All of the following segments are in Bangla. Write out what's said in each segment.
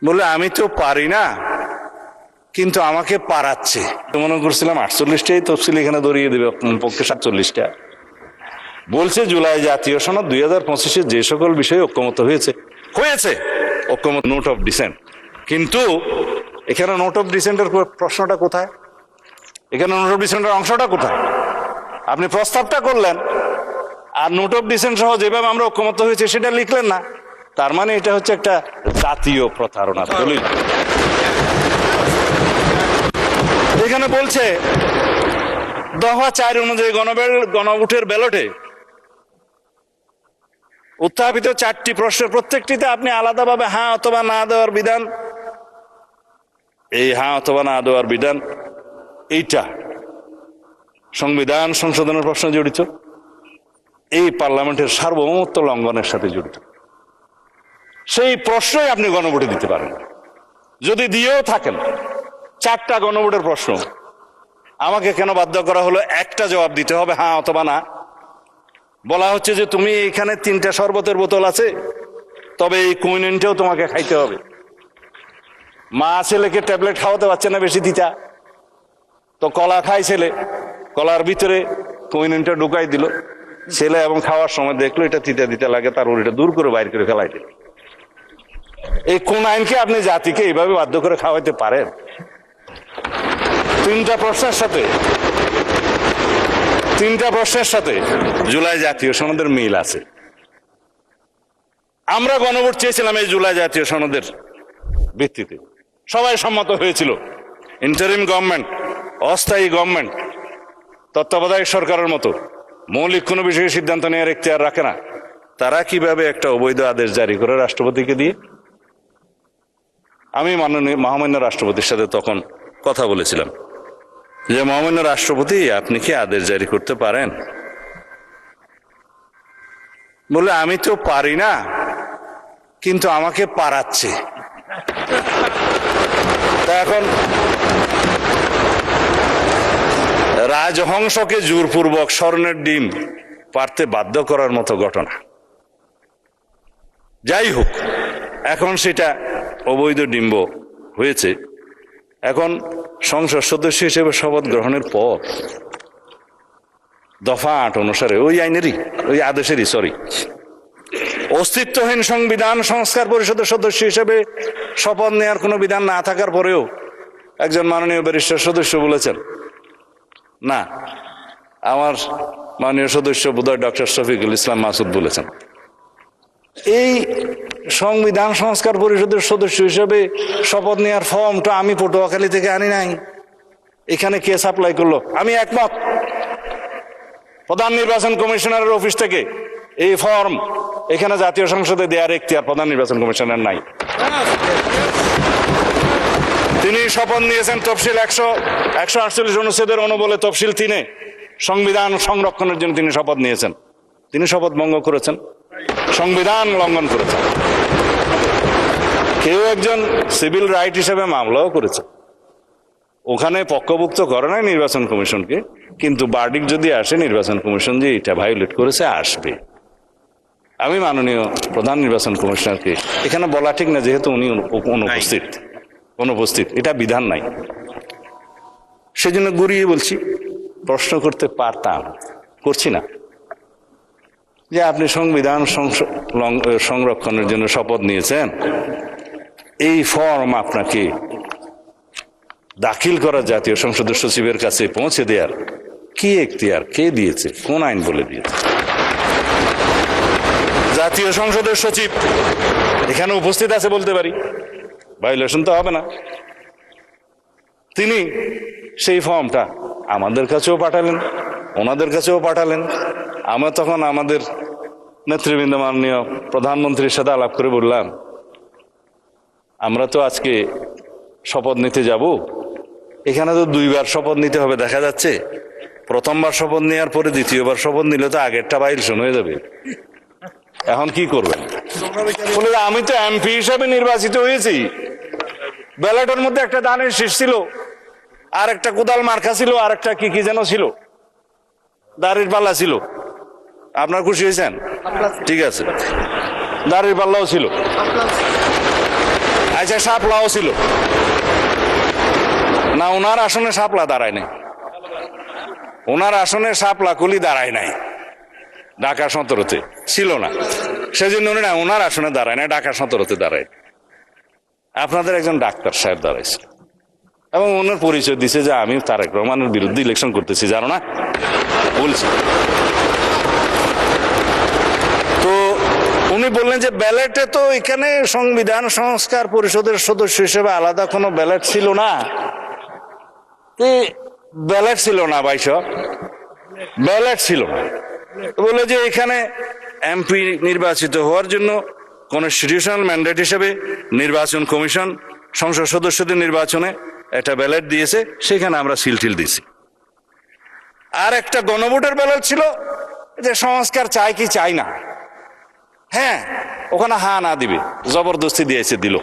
বলে আমি তো পারি না, কিন্তু আমাকে পারাচ্ছে। মনে করছিলাম 48টাই তফসিল এখানে ধরিয়ে দেবে, পক্ষে 47টা। বলছে জুলাই জাতীয় সনদ 2025-এ যে সকল বিষয়ে ঐক্যমত হয়েছে ঐক্যমত, নোট অফ ডিসেন্ট। কিন্তু এখানে নোট অফ ডিসেন্টের প্রশ্নটা কোথায়? এখানে নোট অফ ডিসেন্টের অংশটা কোথায়? আপনি প্রস্তাবটা করলেন আর নোট অফ ডিসেন্ট সহ যেভাবে আমরা ঐক্যমত হয়েছে সেটা লিখলেন না। তার মানে এটা হচ্ছে একটা জাতীয় প্রতারণা দলিল। এখানে বলছে দফা 4 অনুযায়ী গণভোটের ব্যালটে উত্থাপিত 4টি প্রশ্নের প্রত্যেকটিতে আপনি আলাদাভাবে হ্যাঁ অথবা না দেওয়ার বিধান, এই হ্যাঁ অথবা না দেওয়ার বিধান এইটা সংবিধান সংশোধনের প্রশ্ন জড়িত, এই পার্লামেন্টের সার্বভৌমত্ব লঙ্ঘনের সাথে জড়িত। সেই প্রশ্নই আপনি গণভোটে দিতে পারেন। যদি দিয়েও থাকেন 4টা গণভোটের প্রশ্ন, আমাকে কেন বাধ্য করা হলো একটা জবাব দিতে হবে হ্যাঁ অথবা না? বলা হচ্ছে যে তুমি এখানে 3টা শরবতের বোতল আছে, তবে এই কুইনেনটাও তোমাকে খাইতে হবে। মা ছেলেকে ট্যাবলেট খাওয়াতে পারছে না বেশি দিতা, তো কলা খাই ছেলে, কলার ভিতরে কুইনেনটা ঢুকাই দিল ছেলে, এবং খাওয়ার সময় দেখলো এটা তিতা দিতে লাগে, তার ওটা দূর করে বাইর করে ফেলাই দিল। এই কোন আইনকে আপনি জাতিকে এইভাবে বাধ্য করে খাওয়াইতে পারেন? 3টা প্রশ্নের সাথে জুলাই জাতীয় সনদের মিল আছে। আমরা গণভোট চেয়েছিলাম এই জুলাই জাতীয় সনদের ভিত্তিতে, সবাই সম্মত হয়েছিল। ইন্টারিম গভর্নমেন্ট, অস্থায়ী গভর্নমেন্ট, তত্ত্বাবধায়ক সরকারের মতো মৌলিক কোনো বিষয়ে সিদ্ধান্ত নেওয়ার এখতিয়ার রাখে না। তারা কিভাবে একটা অবৈধ আদেশ জারি করে রাষ্ট্রপতিকে দিয়ে? আমি মহামান্য রাষ্ট্রপতির সাথে তখন কথা বলেছিলাম যে মহামান্য রাষ্ট্রপতি, আপনি কি আদেশ জারি করতে পারেন? বলে আমি তো পারি না, কিন্তু আমাকে পারাচ্ছে। তা এখন রাজহংসকে জোরপূর্বক স্বর্ণের ডিম পারতে বাধ্য করার মতো ঘটনা। যাই হোক, এখন সেটা অবৈধ ডিম্ব হয়েছে। এখন সংসদ সদস্য হিসেবে শপথ গ্রহণের পর দফা 8 অনুসারে ওই আইনেরই, ওই আদেশেরই অস্তিত্বহীন সংবিধান সংস্কার পরিষদের সদস্য হিসেবে শপথ নেওয়ার কোনো বিধান না থাকার পরেও একজন মাননীয় ব্যারিস্টার সদস্য বলেছেন, না, আমার মাননীয় সদস্য বোধহয় ডক্টর শফিকুল ইসলাম মাসুদ বলেছেন, এই সংবিধান সংস্কার পরিষদের সদস্য হিসেবে শপথ নেওয়ার ফর্মটা আমি পটুয়াখালী থেকে আনি নাই, এখানে কে সাপ্লাই করলো? আমি একমত, প্রধান নির্বাচন কমিশনারের অফিস থেকে এই ফর্ম এখানে জাতীয় সংসদে দেওয়ার এখতিয়ার প্রধান নির্বাচন কমিশনার নাই। তিনি শপথ নিয়েছেন তফসিল 148 অনুচ্ছেদের অনুবলে তফসিল 3-এ সংবিধান সংরক্ষণের জন্য তিনি শপথ নিয়েছেন। তিনি শপথ ভঙ্গ করেছেন, সংবিধান লঙ্ঘন করেছেন। কেউ একজন সিভিল রাইট হিসেবে মামলাও করেছে, ওখানে পক্ষভুক্ত করে নাই নির্বাচন কমিশনকে, কিন্তু বার্ডিক যদি আসে নির্বাচন কমিশন যে এটা ভায়োলেট করেছে আসবে। আমি মাননীয় প্রধান নির্বাচন কমিশনারকে এখানে বলা ঠিক না, যেহেতু উনি অনুপস্থিত, এটা বিধান নাই, সেজন্য ঘুরিয়ে বলছি, প্রশ্ন করতে পারতাম, করছি না, যে আপনি সংবিধান সংরক্ষণের জন্য শপথ নিয়েছেন, এই ফর্ম আপনাকে দাখিল করা জাতীয় সংসদের সচিবের কাছে পৌঁছে দেওয়ার কি এখতিয়ার কে দিয়েছে? কোন আইন বলে দিয়েছে? জাতীয় সংসদের সচিব এখানে উপস্থিত আছে বলতে পারি, ভায়োলেশন তো হবে না। তিনি সেই ফর্মটা আমাদের কাছেও পাঠালেন, ওনাদের কাছেও পাঠালেন। আমরা তখন আমাদের নেতৃবৃন্দ মাননীয় প্রধানমন্ত্রীর সাথে আলাপ করে বললাম, আমরা তো আজকে শপথ নিতে যাব, এখানে তো 2বার শপথ নিতে হবে, দেখা যাচ্ছে প্রথমবার শপথ নেওয়ার পরে দ্বিতীয়বার শপথ নিলে তো আগেরটা ভায়োলেশন হয়ে যাবে, এখন কি করবেন? বলে আমি তো এমপি হিসাবে নির্বাচিত হয়েছি, ব্যালটের মধ্যে একটা ধানের শীষ ছিল, আর একটা কোদাল মার্কা ছিল, আর একটা কি যেন ছিল, দাড়ির পাল্লা ছিল। আপনার খুশি হয়েছেন? ঠিক আছে, দাড়ির পাল্লাও ছিল। আচ্ছা, শাপলাও ছিল না? ওনার আসনে শাপলা দাঁড়ায় নাই, ওনার আসনে শাপলা কুলি দাঁড়ায় নাই, ঢাকা 17-তে ছিল না, সেজন্য উনি না ওনার আসনে দাঁড়ায় না, ঢাকা 17-তে দাঁড়ায়। আপনাদের একজন ডাক্তার সাহেব দাঁড়াইছিল এবং ওনার পরিচয় দিছে যে আমি তারেক রহমানের বিরুদ্ধে ইলেকশন করতেছি, জানো না? বলছি। তো উনি বললেন যে ব্যালেটে তো এখানে সংবিধান সংস্কার পরিষদের সদস্য হিসেবে আলাদা কোনো ব্যালেট ছিল না। ব্যালেট ছিল না ভাই, সব ব্যালেট ছিল না। বলে যে এখানে এমপি নির্বাচিত হওয়ার জন্য কনস্টিটিউশনাল ম্যান্ডেট হিসেবে নির্বাচন কমিশন সংসদ সদস্যদের নির্বাচনে একটা ব্যালেট দিয়েছে, সেখানে আমরা সিলটিল দিছি। আর একটা গণভোটের ব্যালেট ছিল যে সংস্কার চাই কি চাই না, হ্যাঁ ওখানে হা না দিবে, জবরদস্তি দিয়েছে, দিল।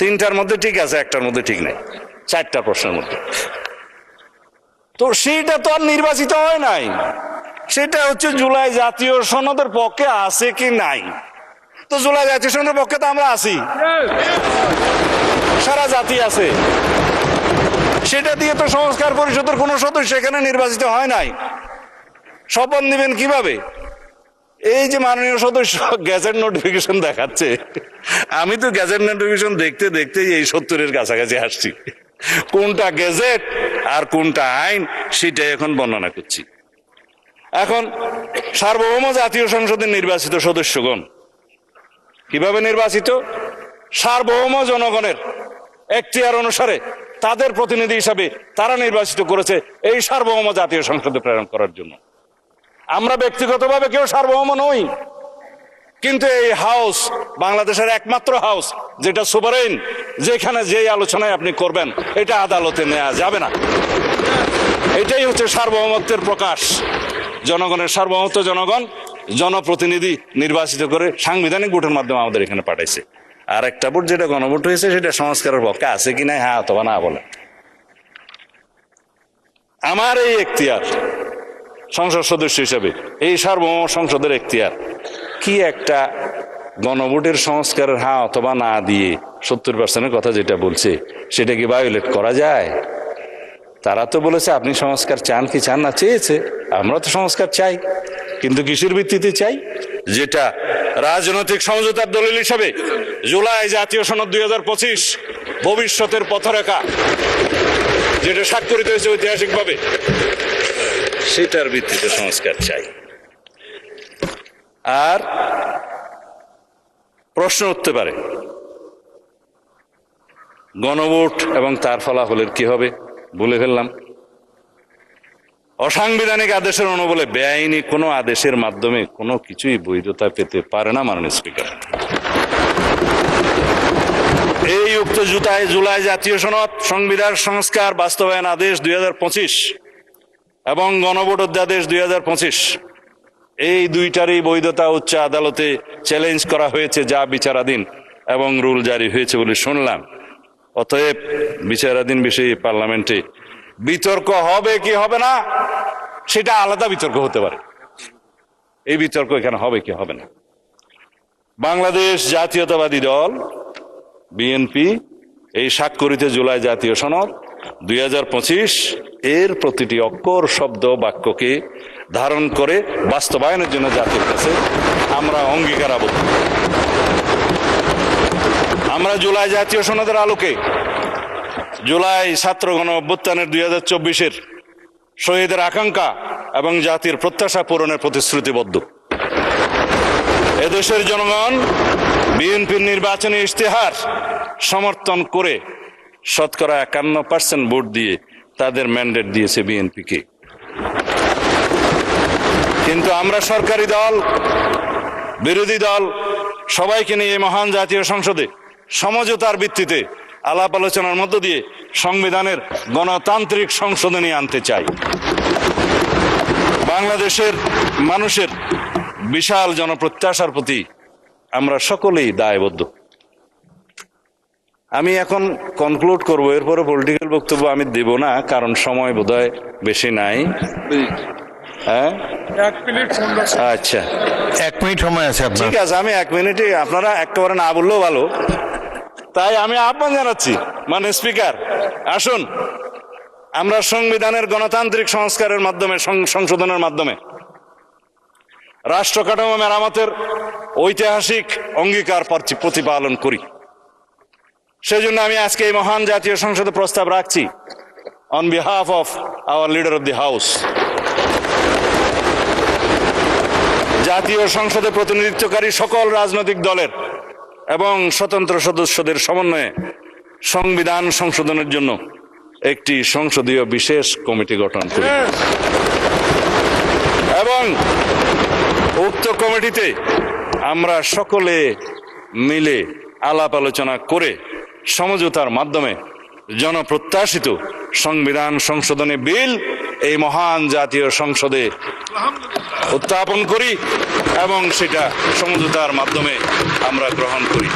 তিনটার মধ্যে ঠিক আছে, একটার মধ্যে ঠিক নাই, চারটা প্রশ্নের মধ্যে। তো সেইটা তো আর নির্বাচিত হয় নাই, সেটা হচ্ছে জুলাই জাতীয় সনদের পক্ষে আছে কি নাই। তো জুলাই জাতীয় সনদের পক্ষে তো আমরা আছি, সারা জাতি আছে, সেটা দিয়ে তো সংস্কার পরিষদের কোন সদস্য এখানে নির্বাচিত হয় নাই। শপথ নিবেন কিভাবে? এই যে মাননীয় সদস্য গ্যাজেট নোটিফিকেশন দেখাচ্ছে, আমি তো গ্যাজেট নোটিফিকেশন দেখতে দেখতে এই 70-এর কাছাকাছি আসছি। কোনটা গ্যাজেট আর কোনটা আইন সেটাই এখন বর্ণনা করছি। এখন সার্বভৌম জাতীয় সংসদের নির্বাচিত সদস্যগণ কিভাবে নির্বাচিত? সার্বভৌম জনগণের এখতিয়ার অনুসারে তাদের প্রতিনিধি হিসাবে তারা নির্বাচিত করেছে এই সার্বভৌম জাতীয় সংসদে প্রেরণ করার জন্য। আমরা ব্যক্তিগতভাবে কেউ সার্বভৌম নই, কিন্তু এই হাউস বাংলাদেশের একমাত্র হাউস যেটা সুভারেন, যেখানে যেই আলোচনায় আপনি করবেন এটা আদালতে নেওয়া যাবে না। এটাই হচ্ছে সার্বভৌমত্বের প্রকাশ। জনগণের সার্বভৌমত্ব, জনগণ জনপ্রতিনিধি নির্বাচিত করে সাংবিধানিক ভোটের মাধ্যমে আমাদের এখানে পাঠাইছে। আর একটা ভোট যেটা গণভোট হয়েছে সেটা সংস্কারের পক্ষে আছে কি না, হ্যাঁ অথবা না বলে। আমার এই এখতিয়ার সংসদ সদস্য হিসেবে, এই সার্বভৌম সংসদের এখতিয়ার কি একটা গণভোটের সংস্কারের হ্যাঁ অথবা না দিয়ে 70%-এর কথা যেটা বলছে সেটা কি ভায়োলেট করা যায়? তারা তো বলেছে আপনি সংস্কার চান কি চান না, চেয়েছে, আমরা তো সংস্কার চাই, কিন্তু কিসের ভিত্তিতে চাই? যেটা রাজনৈতিক সমঝোতার দলিল হিসাবে জুলাই জাতীয় সনদ 2025 ভবিষ্যতের পথরেখা যেটা স্বাক্ষরিত হয়েছে ঐতিহাসিকভাবে, সেটার ভিত্তিতে সংস্কার চাই। আর প্রশ্ন উঠতে পারে গণভোট এবং তার ফলাফলের কি হবে? বলে ফেললাম, অসাংবিধানিক আদেশের অনুবলে বেআইনি কোনো আদেশের মাধ্যমে কোনো কিছুই বৈধতা পেতে পারে না মাননীয় স্পিকার। এই উক্ত জুলাই জাতীয় সনদ, সংবিধান সংস্কার বাস্তবায়ন আদেশ 2025 এবং গণভোট অধ্যাদেশ 2025, এই দুইটারই বৈধতা উচ্চ আদালতে চ্যালেঞ্জ করা হয়েছে, যা বিচারাধীন এবং রুল জারি হয়েছে বলে শুনলাম। অতএব বিচারাধীন বিষয়ে পার্লামেন্টে বিতর্ক হবে কি হবে না সেটা আলাদা বিতর্ক হতে পারে, এই বিতর্ক এখানে হবে কি হবে না। বাংলাদেশ জাতীয়তাবাদী দল বিএনপি এই স্বাক্ষরিত জুলাই জাতীয় সনদ 2025 এর প্রতিটি অক্ষর, শব্দ, বাক্যকে ধারণ করে বাস্তবায়নের জন্য জাতির কাছে আমরা অঙ্গীকারাবদ্ধ। আমরা জুলাই জাতীয় সনদের আলোকে জুলাই ছাত্র গণ অভ্যুত্থানের 2024-এর শহীদের আকাঙ্ক্ষা এবং জাতির প্রত্যাশা পূরণের প্রতিশ্রুতিবদ্ধ। এদেশের জনগণ বিএনপির নির্বাচনী ইশতেহার সমর্থন করে শতকরা 51% ভোট দিয়ে তাদের ম্যান্ডেট দিয়েছে বিএনপিকে। কিন্তু আমরা সরকারি দল, বিরোধী দল সবাইকে নিয়ে এই মহান জাতীয় সংসদে সমঝোতার ভিত্তিতে আলাপ আলোচনার মধ্য দিয়ে সংবিধানের গণতান্ত্রিক সংশোধনী আনতে চাই। বাংলাদেশের মানুষের বিশাল জনপ্রত্যাশার প্রতি আমরা সকলেই দায়বদ্ধ। আমি এখন কনক্লুড করব, এরপরে পলিটিক্যাল বক্তব্য আমি দেব না, কারণ সময় বোধহয় বেশি নাই। হ্যাঁ, আচ্ছা 1 মিনিট সময় আছে আপনার। ঠিক আছে, আমি 1 মিনিটে, আপনারা একেবারে না বললেও ভালো, তাই আমি আহ্বান জানাচ্ছি মানে স্পিকার, আসুন আমরা সংবিধানের গণতান্ত্রিক সংস্কারের মাধ্যমে, সংশোধনের মাধ্যমে রাষ্ট্র কাঠামো মেরামতের ঐতিহাসিক অঙ্গীকার প্রতিপালন করি। সেজন্য আমি আজকে এই মহান জাতীয় সংসদে প্রস্তাব রাখছি on behalf of our leader of the house. জাতীয় সংসদে প্রতিনিধিত্বকারী সকল রাজনৈতিক দলের এবং স্বতন্ত্র সদস্যদের সমন্বয়ে সংবিধান সংশোধনের জন্য একটি সংসদীয় বিশেষ কমিটি গঠন করি এবং উক্ত কমিটিতে আমরা সকলে মিলে আলাপ আলোচনা করে সমঝোতার মাধ্যমে জনপ্রত্যাশিত সংবিধান সংশোধনী বিল এই মহান জাতীয় সংসদে উত্থাপন করি এবং সেটা সমঝোতার মাধ্যমে আমরা গ্রহণ করি।